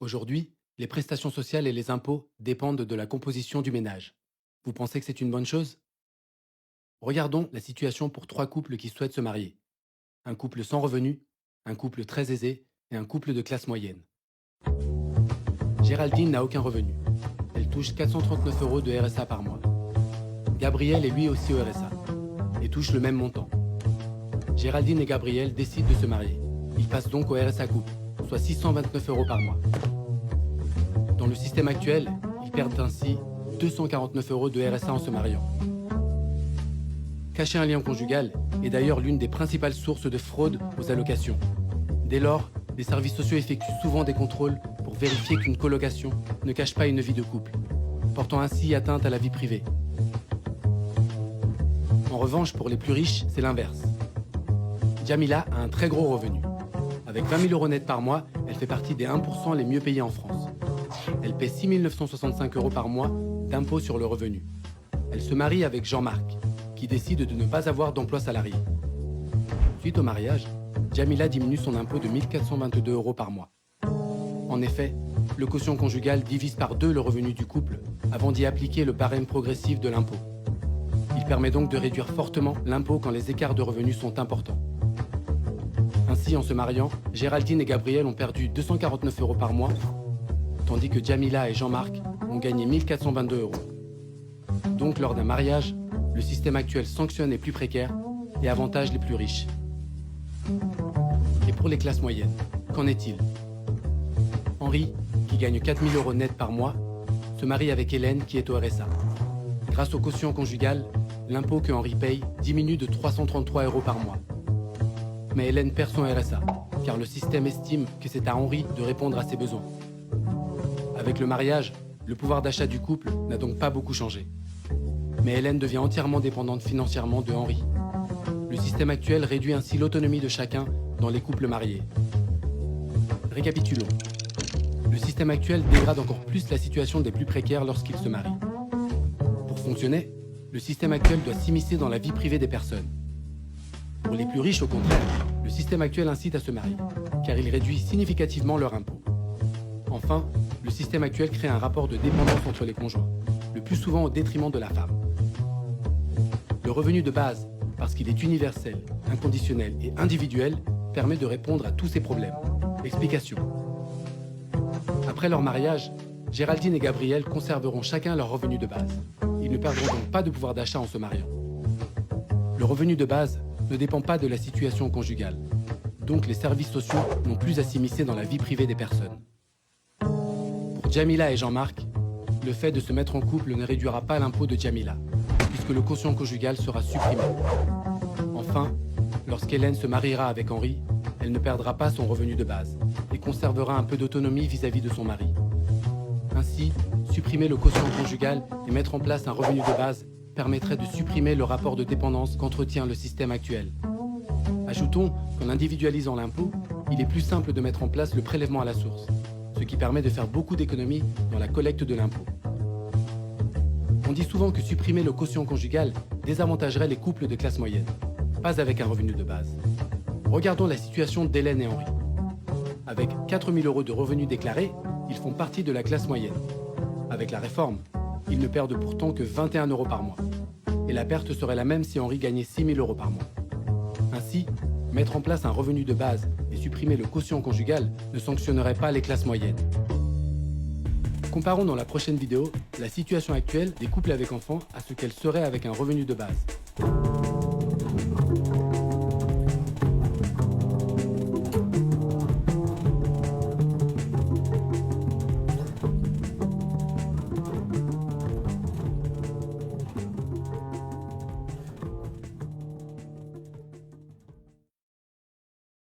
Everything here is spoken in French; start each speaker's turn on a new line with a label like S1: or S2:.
S1: Aujourd'hui, les prestations sociales et les impôts dépendent de la composition du ménage. Vous pensez que c'est une bonne chose? Regardons la situation pour trois couples qui souhaitent se marier. Un couple sans revenus, un couple très aisé et un couple de classe moyenne. Géraldine n'a aucun revenu. Elle touche 439 euros de RSA par mois. Gabriel est lui aussi au RSA et touche le même montant. Géraldine et Gabriel décident de se marier. Ils passent donc au RSA couple, soit 629 euros par mois. Dans le système actuel, ils perdent ainsi 249 euros de RSA en se mariant. Cacher un lien conjugal est d'ailleurs l'une des principales sources de fraude aux allocations. Dès lors, les services sociaux effectuent souvent des contrôles pour vérifier qu'une colocation ne cache pas une vie de couple, portant ainsi atteinte à la vie privée. En revanche, pour les plus riches, c'est l'inverse. Jamila a un très gros revenu. Avec 20 000 euros net par mois, elle fait partie des 1% les mieux payés en France. Elle paie 6 965 euros par mois d'impôt sur le revenu. Elle se marie avec Jean-Marc, qui décide de ne pas avoir d'emploi salarié. Suite au mariage, Jamila diminue son impôt de 1 422 euros par mois. En effet, le quotient conjugal divise par 2 le revenu du couple avant d'y appliquer le barème progressif de l'impôt. Il permet donc de réduire fortement l'impôt quand les écarts de revenus sont importants. Ainsi, en se mariant, Géraldine et Gabriel ont perdu 249 euros par mois, tandis que Jamila et Jean-Marc ont gagné 1 422 euros. Donc, lors d'un mariage, le système actuel sanctionne les plus précaires et avantage les plus riches. Et pour les classes moyennes, qu'en est-il? Henri, qui gagne 4 000 euros net par mois, se marie avec Hélène qui est au RSA. Grâce au quotient conjugal, l'impôt que Henri paye diminue de 333 euros par mois. Mais Hélène perd son RSA, car le système estime que c'est à Henri de répondre à ses besoins. Avec le mariage, le pouvoir d'achat du couple n'a donc pas beaucoup changé. Mais Hélène devient entièrement dépendante financièrement de Henri. Le système actuel réduit ainsi l'autonomie de chacun dans les couples mariés. Récapitulons. Le système actuel dégrade encore plus la situation des plus précaires lorsqu'ils se marient. Pour fonctionner, le système actuel doit s'immiscer dans la vie privée des personnes. Pour les plus riches, au contraire, le système actuel incite à se marier, car il réduit significativement leur impôt. Enfin, le système actuel crée un rapport de dépendance entre les conjoints, le plus souvent au détriment de la femme. Le revenu de base, parce qu'il est universel, inconditionnel et individuel, permet de répondre à tous ces problèmes. Explication. Après leur mariage, Géraldine et Gabriel conserveront chacun leur revenu de base. Ils ne perdront donc pas de pouvoir d'achat en se mariant. Le revenu de base ne dépend pas de la situation conjugale. Donc les services sociaux n'ont plus à s'immiscer dans la vie privée des personnes. Pour Jamila et Jean-Marc, le fait de se mettre en couple ne réduira pas l'impôt de Jamila, puisque le quotient conjugal sera supprimé. Enfin, lorsqu'Hélène se mariera avec Henri, elle ne perdra pas son revenu de base et conservera un peu d'autonomie vis-à-vis de son mari. Ainsi, supprimer le quotient conjugal et mettre en place un revenu de base permettrait de supprimer le rapport de dépendance qu'entretient le système actuel. Ajoutons qu'en individualisant l'impôt, il est plus simple de mettre en place le prélèvement à la source, ce qui permet de faire beaucoup d'économies dans la collecte de l'impôt. On dit souvent que supprimer le quotient conjugal désavantagerait les couples de classe moyenne, pas avec un revenu de base. Regardons la situation d'Hélène et Henri. Avec 4 000 euros de revenus déclarés, ils font partie de la classe moyenne. Avec la réforme, ils ne perdent pourtant que 21 euros par mois. Et la perte serait la même si Henri gagnait 6 000 euros par mois. Ainsi, mettre en place un revenu de base et supprimer le quotient conjugal ne sanctionnerait pas les classes moyennes. Comparons dans la prochaine vidéo la situation actuelle des couples avec enfants à ce qu'elle serait avec un revenu de base.